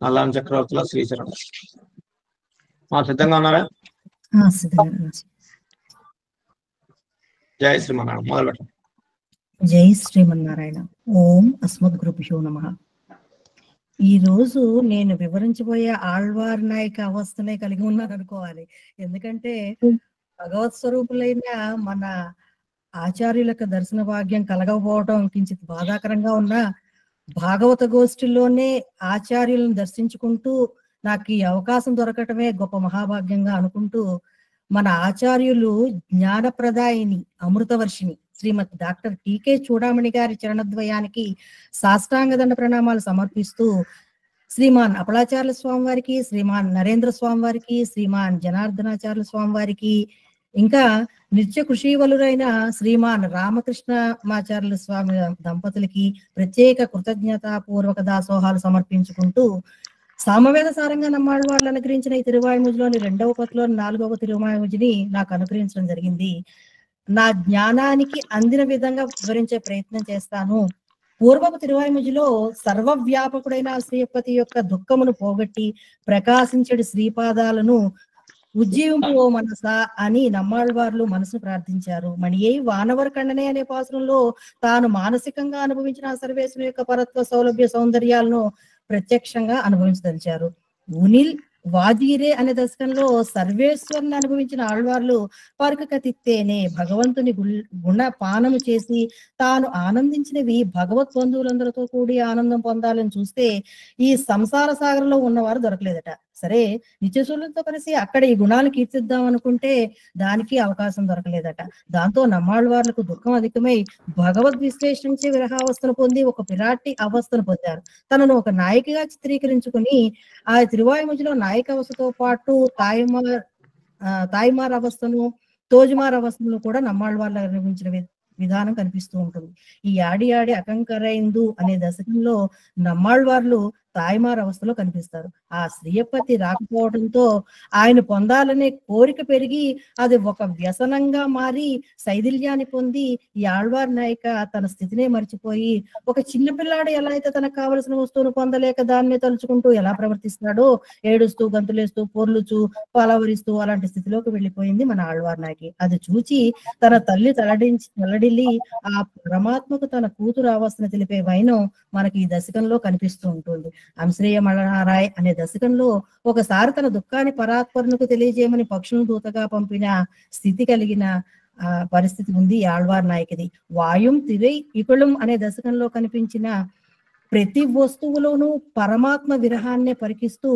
అల్లాం చక్రవర్తుల శ్రీచరణం. సిద్ధంగా ఉన్నారా? జై శ్రీమన్నారాయణ. మొదలు పెట్టండి. జై శ్రీమన్నారాయణ. ఓం అస్మద్గురుభ్యో నమః. ఈ రోజు నేను వివరించబోయే ఆళ్వార్ నాయక అవస్థనే కలిగి ఉన్నారనుకోవాలి. ఎందుకంటే భగవత్ స్వరూపులైన మన ఆచార్యులకు దర్శన భాగ్యం కలగకపోవడం కించిత్ బాధాకరంగా ఉన్న భాగవత గోష్ఠిలోనే ఆచార్యులను దర్శించుకుంటూ నాకు ఈ అవకాశం దొరకటమే గొప్ప మహాభాగ్యంగా అనుకుంటూ మన ఆచార్యులు జ్ఞానప్రదాయిని అమృతవర్షిణి శ్రీమతి డాక్టర్ టీకే చూడామణి గారి చరణద్వయానికి సాష్టాంగదండ ప్రణామాలు సమర్పిస్తూ శ్రీమాన్ అపలాచార్య స్వామి వారికి, శ్రీమాన్ నరేంద్ర స్వామి వారికి, శ్రీమాన్ జనార్దనాచార్య స్వామి వారికి, ఇంకా నిత్య కృషివలురైన శ్రీమాన్ రామకృష్ణమాచార్యుల స్వామి దంపతులకి ప్రత్యేక కృతజ్ఞతాపూర్వక దాసోహాలు సమర్పించుకుంటూ సామవేద సారంగా నమ్మాళ్ళవాళ్ళు అనుగ్రహించిన ఈ తిరువాయుముజిలోని 2వ పత్తిలోని 4వ తిరువాయుముజిని నాకు అనుగ్రహించడం జరిగింది. నా జ్ఞానానికి అందిన విధంగా వివరించే ప్రయత్నం చేస్తాను. పూర్వపు తిరువాయుముజిలో సర్వవ్యాపకుడైన శ్రీపతి యొక్క దుఃఖమును పోగొట్టి ప్రకాశించడి శ్రీపాదాలను ఉజ్జీవింపు ఓ మనసా అని నమ్మాళ్ళవార్లు మనసు ప్రార్థించారు. మణియే వానవర కండనే అనే పాసురంలో తాను మానసికంగా అనుభవించిన సర్వేశ్వరుని యొక్క పరత్వ సౌలభ్య సౌందర్యాలను ప్రత్యక్షంగా అనుభవించదలిచారు. ఉనిల్ వాజీరే అనే దశకంలో సర్వేశ్వరుని అనుభవించిన ఆళ్వార్లు పరుకకతిత్తేనే భగవంతుని గుణ పానము చేసి తాను ఆనందించినవి భగవత్ బంధువులందరితో కూడి ఆనందం పొందాలని చూస్తే ఈ సంసార సాగరంలో ఉన్నవారు దొరకలేదట. సరే, నిత్యశూలతో కలిసి అక్కడ ఈ గుణాలు కీర్తిద్దాం అనుకుంటే దానికి అవకాశం దొరకలేదట. దాంతో నమ్మాళ్ళవార్లకు దుఃఖం అధికమై భగవద్ విశ్లేషించే విరహావస్థను పొంది ఒక పిరాటి అవస్థను పొందారు. తనను ఒక నాయికగా చిత్రీకరించుకుని ఆ తిరువాయుముజిలో నాయక అవస్థతో పాటు తాయిమార్ అవస్థను, తోజుమార్ అవస్థను కూడా నమ్మాళ్ళవార్లు నిర్మించిన విధానం కనిపిస్తూ ఉంటుంది. ఈ ఆడి ఆడి అకంకరైందు అనే దశకంలో నమ్మాళ్ళవార్లు తాయిమార్ అవస్థలో కనిపిస్తారు. ఆ శ్రీయపతి రాకపోవడంతో ఆయన పొందాలనే కోరిక పెరిగి అది ఒక వ్యసనంగా మారి శైథిల్యాన్ని పొంది ఈ ఆళ్వార్ నాయక తన స్థితినే మర్చిపోయి ఒక చిన్న పిల్లాడు ఎలా అయితే తనకు కావలసిన వస్తువును పొందలేక దాన్ని తలుచుకుంటూ ఎలా ప్రవర్తిస్తాడో ఏడుస్తూ గంతులేస్తూ పొర్లుచూ పలవరిస్తూ అలాంటి స్థితిలోకి వెళ్ళిపోయింది మన ఆళ్వార్ నాయకి. అది చూచి తన తల్లి తలడిల్లి ఆ పరమాత్మకు తన కూతురు అవస్థను తెలిపే వైనం మనకి ఈ దశకంలో కనిపిస్తూ ఉంటుంది. అంశ్రేయమళనారాయ్ అనే దశకంలో ఒకసారి తన దుఃఖాన్ని పరాత్పరునికి తెలియజేయమని పక్షులను దూతగా పంపిన స్థితి కలిగిన పరిస్థితి ఉంది ఆళ్వార్ నాయకిది. వాయుం తిరై ఇకుళం అనే దశకంలో కనిపించిన ప్రతి వస్తువులోనూ పరమాత్మ విరహాన్నే పరికిస్తూ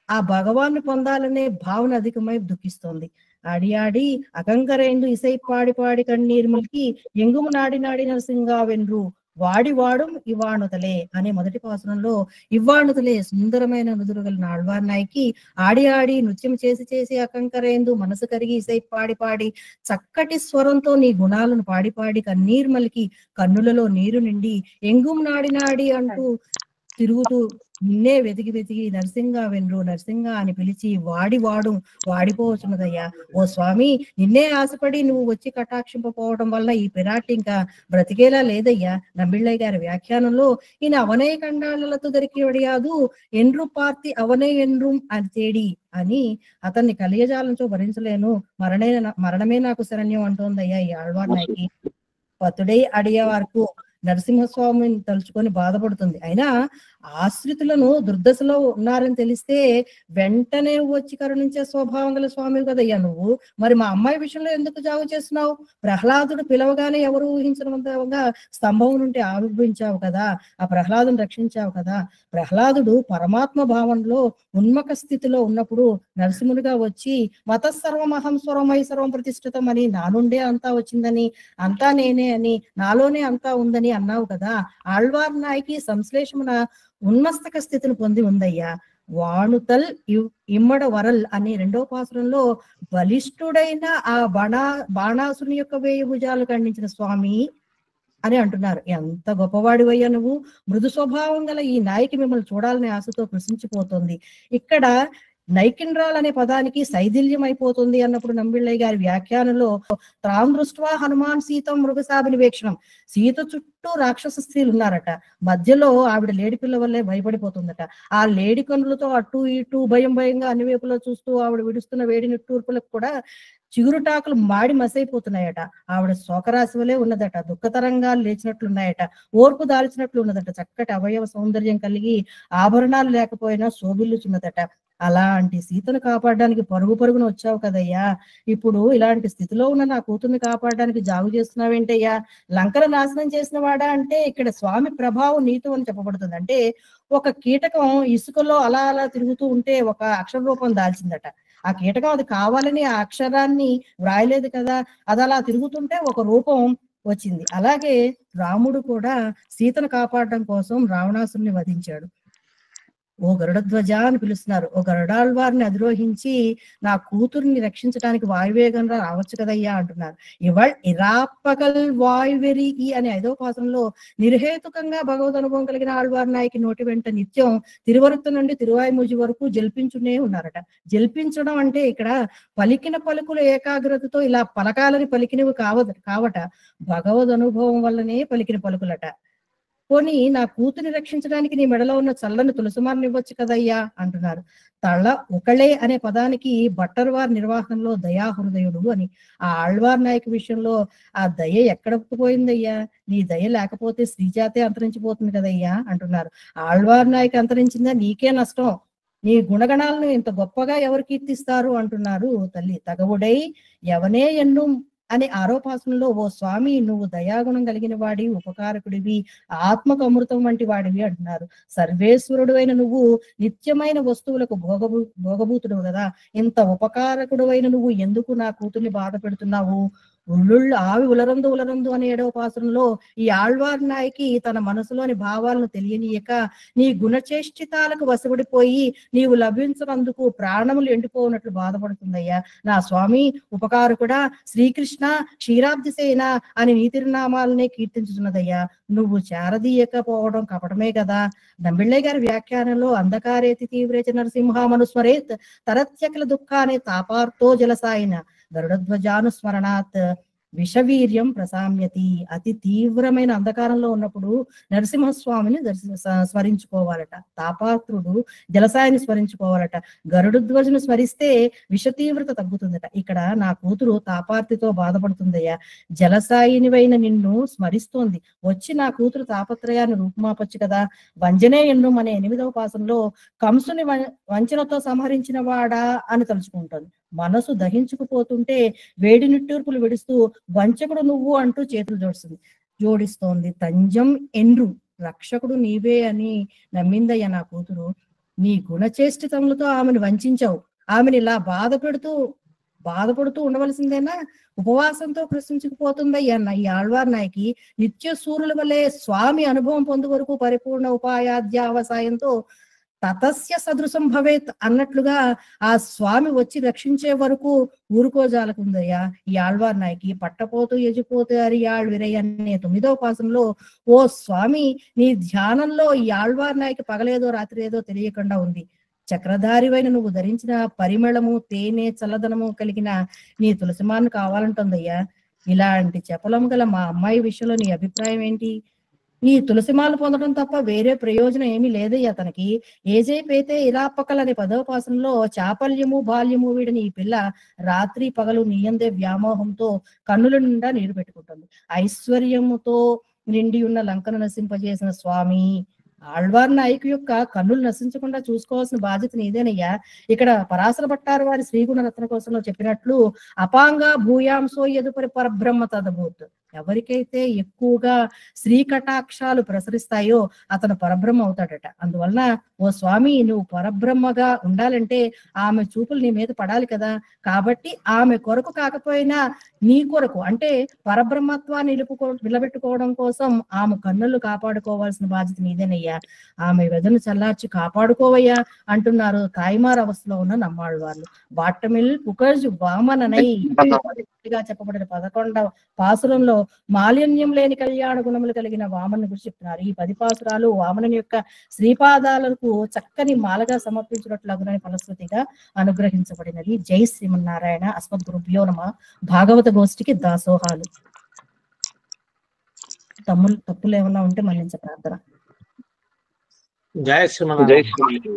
ఆ భగవాన్ని పొందాలనే భావన అధికమై దుఃఖిస్తోంది. ఆడి ఆడి అకంకరైందు ఇసై పాడి పాడి కన్నీరు ములికి ఎంగుము నాడి నాడి నరసింగా వెన్రు వాడి వాడుం ఇవాణుతలే అనే మొదటి పాసురంలో ఇవ్వాణుతలే సుందరమైన నుదురు గల ఆళ్వార్ నాయకి ఆడి ఆడి నృత్యం చేసి చేసి అకంకరేందు మనసు కరిగి ఇసై పాడి పాడి చక్కటి స్వరంతో నీ గుణాలను పాడి పాడి కన్నీరు మలికి కన్నులలో నీరు నిండి ఎంగుం నాడి నాడి అంటూ తిరుగుతూ నిన్నే వెతికి వెతికి నరసింగా వెన్రు నరసింగా అని పిలిచి వాడు వాడిపోవచ్చున్నదయ్యా. ఓ స్వామి, నిన్నే ఆశపడి నువ్వు వచ్చి కటాక్షింపపోవడం వల్ల ఈ పిరాటి ఇంకా బ్రతికేలా లేదయ్యా. నమ్మిళ్ళయ్య గారి వ్యాఖ్యానంలో ఈయన అవనయ కండాలతో దొరికి వడియాదు ఎండ్రు పార్తి అవనయ ఎండ్రు అని తేడి అని అతన్ని కలియజాలంతో భరించలేను, మరణమే నాకు శరణ్యం అంటోందయ్యా ఈ ఆళ్వార్ నాయకి. పతుడై అడిగే వరకు నరసింహస్వామిని తలుచుకొని బాధపడుతుంది. అయినా ఆశ్రితులను దుర్దశలో ఉన్నారని తెలిస్తే వెంటనే వచ్చి కరుణించే స్వభావం గల స్వామి కదయ్యా నువ్వు. మరి మా అమ్మాయి విషయంలో ఎందుకు జాగు చేస్తున్నావు? ప్రహ్లాదుడు పిలవగానే ఎవరు ఊహించినంతగా స్తంభం నుండి ఆవిర్భవించావు కదా, ఆ ప్రహ్లాదుని రక్షించావు కదా. ప్రహ్లాదుడు పరమాత్మ భావనలో ఉన్మక స్థితిలో ఉన్నప్పుడు నరసింహుడిగా వచ్చి మతసర్వమహం స్వరమై సర్వం ప్రతిష్ఠితం అని, నా నుండే అంతా వచ్చిందని, అంతా నేనే అని, నాలోనే అంతా ఉందని అన్నావు కదా. ఆళ్వార్ నాయకి సంశ్లేషమున ఉన్మస్తక స్థితిని పొంది ఉందయ్యా. వాణుతల్ ఇమ్మడ వరల్ అనే 2వ పాసురంలో బలిష్ఠుడైన ఆ బాణాసుని యొక్క 1000 భుజాలు ఖండించిన స్వామి అని అంటున్నారు. ఎంత గొప్పవాడివయ్యా నువ్వు. మృదు స్వభావం గల ఈ నాయకి మిమ్మల్ని చూడాలనే ఆశతో కృషించిపోతుంది. ఇక్కడ నైకిండ్రాల్ అనే పదానికి శైథిల్యం అయిపోతుంది అన్నప్పుడు నంబిళ్ళయ్య గారి వ్యాఖ్యానంలో తాం దృష్ట్వా హనుమాన్ సీతం మృగశాభినివేక్షణం, సీత చుట్టూ రాక్షస స్త్రీలు ఉన్నారట, మధ్యలో ఆవిడ లేడి పిల్ల వల్లే భయపడిపోతుందట. ఆ లేడి కన్నులతో అటు ఇటు భయం భయంగా అన్ని వైపులో చూస్తూ ఆవిడ విడుస్తున్న వేడి నిట్టూర్పులకు కూడా చిగురుటాకులు మాడి మసైపోతున్నాయట. ఆవిడ శోకరాశి వలె ఉన్నదట, దుఃఖతరంగాలు లేచినట్లున్నాయట, ఓర్పు దాల్చినట్లు ఉన్నదట, చక్కటి అవయవ సౌందర్యం కలిగి ఆభరణాలు లేకపోయినా శోభిల్లుచున్నదట. అలాంటి సీతను కాపాడడానికి పరుగు పరుగున వచ్చావు కదయ్యా, ఇప్పుడు ఇలాంటి స్థితిలో ఉన్న నా కూతుర్ని కాపాడడానికి జాగు చేస్తున్నావేంటయ్యా, లంకను నాశనం చేసిన వాడా అంటే ఇక్కడ స్వామి ప్రభావం నీతో అని చెప్పబడుతుంది. అంటే ఒక కీటకం ఇసుకలో అలా అలా తిరుగుతూ ఉంటే ఒక అక్షర రూపం దాల్చిందట. ఆ కీటకం అది కావాలని ఆ అక్షరాన్ని వ్రాయలేదు కదా, అది అలా తిరుగుతుంటే ఒక రూపం వచ్చింది. అలాగే రాముడు కూడా సీతను కాపాడడం కోసం రావణాసురుని వధించాడు. ఓ గరుడధ్వజ అని పిలుస్తున్నారు. ఓ గరుడాళ్వారిని అధిరోహించి నా కూతుర్ని రక్షించడానికి వాయువేగంగా రావచ్చు కదయ్యా అంటున్నారు. ఇవాళ ఇరాపకల్ వాయువెరి అనే 5వ పాసంలో నిర్హేతుకంగా భగవద్ అనుభవం కలిగిన ఆళ్వార్ నాయకి నోటి వెంట నిత్యం తిరువరుత్త నుండి తిరువాయిమూజి వరకు జల్పించునే ఉన్నారట. జల్పించడం అంటే ఇక్కడ పలికిన పలుకుల ఏకాగ్రతతో ఇలా పలకాలని పలికినవి కావట, భగవద్ అనుభవం వల్లనే పలికిన పలుకులట. పోనీ నా కూతుని రక్షించడానికి నీ మెడలో ఉన్న చల్లని తులసిమాలను ఇవ్వచ్చు కదయ్యా అంటున్నారు. తళ ఒకళే అనే పదానికి భట్టర్వారి నిర్వాహంలో దయాహృదయుడు అని. ఆ ఆళ్వార్ నాయక విషయంలో ఆ దయ ఎక్కడకు పోయిందయ్యా, నీ దయ లేకపోతే శ్రీజాతే అంతరించిపోతుంది కదయ్యా అంటున్నారు. ఆళ్వార్ నాయక అంతరించిందా నీకే నష్టం, నీ గుణగణాలను ఇంత గొప్పగా ఎవరు కీర్తిస్తారు అంటున్నారు తల్లి. తగవుడై ఎవనే ఎన్ను అనే 6వ పాసంలో ఓ స్వామి నువ్వు దయాగుణం కలిగిన వాడి, ఉపకారకుడివి, ఆత్మకు అమృతం వంటి వాడివి అంటున్నారు. సర్వేశ్వరుడు అయిన నువ్వు నిత్యమైన వస్తువులకు భోగభూతుడు కదా, ఇంత ఉపకారకుడు అయిన నువ్వు ఎందుకు నా కూతుర్ని బాధ పెడుతున్నావు? ఆవి ఉలరందు అనే 7వ పాసంలో ఈ ఆళ్వార్ నాయకి తన మనసులోని భావాలను తెలియనీయక నీ గుణచేష్టితాలకు వశపడిపోయి నీవు లభించినందుకు ప్రాణములు ఎండిపోనట్లు బాధపడుతుందయ్యా. నా స్వామి ఉపకారకుడా, శ్రీకృష్ణ క్షీరాబ్దిసేన అని నీ తిరునామాలనే కీర్తించుతున్నదయ్యా. నువ్వు చేరదీయకపోవడం కపటమే కదా. నంబిళ్ళయ్య గారి వ్యాఖ్యానంలో అంధకారేతి తీవ్రేచ నరసింహ మనుస్మరేత్ తరత్యకల దుఃఖానే తాపార్తో జలసాయిన గరుడధ్వజానుస్మరణాత్ విషవీర్యం ప్రసామ్యతి. అతి తీవ్రమైన అంధకారంలో ఉన్నప్పుడు నరసింహస్వామిని స్మరించుకోవాలట, తాపాత్రుడు జలసాయిని స్మరించుకోవాలట, గరుడధ్వజును స్మరిస్తే విష తీవ్రత తగ్గుతుందట. ఇక్కడ నా కూతురు తాపార్తితో బాధపడుతుందయ్యా, జలసాయినివైన నిన్ను స్మరిస్తోంది, వచ్చి నా కూతురు తాపత్రయాన్ని రూపుమాపచ్చు కదా. వంజనే ఎన్ను అనే 8వ పాసంలో కంసుని వంచనతో సంహరించిన వాడా అని తలుచుకుంటోంది. మనసు దహించుకుపోతుంటే వేడి నిట్టూర్పులు విడుస్తూ వంచకుడు నువ్వు అంటూ చేతులు జోడిస్తోంది. తంజం ఎన్రు రక్షకుడు నీవే అని నమ్మిందయ్య నా కూతురు. నీ గుణచేష్టితములతో ఆమెను వంచావు, ఆమెను ఇలా బాధపడుతూ ఉండవలసిందేనా? ఉపవాసంతో ప్రశ్నించుకుపోతుందయ్యా ఈ ఆళ్వార్ నాయకి. నిత్య సూర్యుల వల్లే స్వామి అనుభవం పొందు వరకు పరిపూర్ణ ఉపాయాధ్యావసాయంతో తతస్య సదృశం భవేత్ అన్నట్లుగా ఆ స్వామి వచ్చి రక్షించే వరకు ఊరుకోజాలకుందయ్యా ఈ ఆళ్వార్ నాయకి. పట్టపోతూ ఎజిపోతూ అరియాళ్ విరై అనే 9వ పాసంలో ఓ స్వామి నీ ధ్యానంలో ఈ ఆళ్వార్ నాయకి పగలేదో రాత్రి ఏదో తెలియకుండా ఉంది. చక్రధారివైన నువ్వు ధరించిన పరిమళము, తేనె, చల్లదనము కలిగిన నీ తులసిమాను కావాలంటుందయ్యా. ఇలాంటి చపలం గల మా అమ్మాయి విషయంలో నీ అభిప్రాయం ఏంటి? నీ తులసిమాలు పొందడం తప్ప వేరే ప్రయోజనం ఏమీ లేదయ్యా తనకి. ఏజైపైతే ఇరాపకల్ అనే 10వ పాసంలో చాపల్యము బాల్యము వీడిని ఈ పిల్ల రాత్రి పగలు నీయందే వ్యామోహంతో కన్నుల నిండా నీరు పెట్టుకుంటుంది. ఐశ్వర్యముతో నిండి ఉన్న లంకను నశింపజేసిన స్వామి ఆళ్వార్ నాయకు యొక్క కన్నులు నశించకుండా చూసుకోవాల్సిన బాధ్యత నీదేనయ్యా. ఇక్కడ పరాశర భట్టారు వారి శ్రీగుణ రత్న కోశంలో చెప్పినట్లు అపాంగా భూయాంసో ఎదుపరి పరబ్రహ్మ తదభూత్. ఎవరికైతే ఎక్కువగా శ్రీ కటాక్షాలు ప్రసరిస్తాయో అతను పరబ్రహ్మ అవుతాడట. అందువలన ఓ స్వామి నువ్వు పరబ్రహ్మగా ఉండాలంటే ఆమె చూపులు నీ మీద పడాలి కదా. కాబట్టి ఆమె కొరకు కాకపోయినా నీ కొరకు అంటే పరబ్రహ్మత్వాన్ని నిలబెట్టుకోవడం కోసం ఆమె కన్నులు కాపాడుకోవాల్సిన బాధ్యత నీదేనయ్యా. ఆమె వెదను చల్లార్చి కాపాడుకోవయ్యా అంటున్నారు తాయిమార్ అవస్థలో ఉన్న నమ్మాళ్వార్లు. బాట్టమిల్ పుకర్జ్ వామననై చెప్పబడిన 11వ పాసురంలో మాలిన్యం లేని కళ్యాణ గుణములు కలిగిన వామను గురించి చెప్తున్నారు. ఈ 10 పాసురాలు వామనుని యొక్క శ్రీపాదాలకు చక్కని మాలగా సమర్పించినట్లుగునని ఫలశ్రుతిగా అనుగ్రహించబడినది. జై శ్రీమన్నారాయణ. అస్మద్ గురుభ్యో నమః. భాగవత గోష్ఠికి దాసోహాలు. తప్పులు ఏమన్నా ఉంటే మన్నించ ప్రార్థన. జయ శ్రీమన్నారాయణ.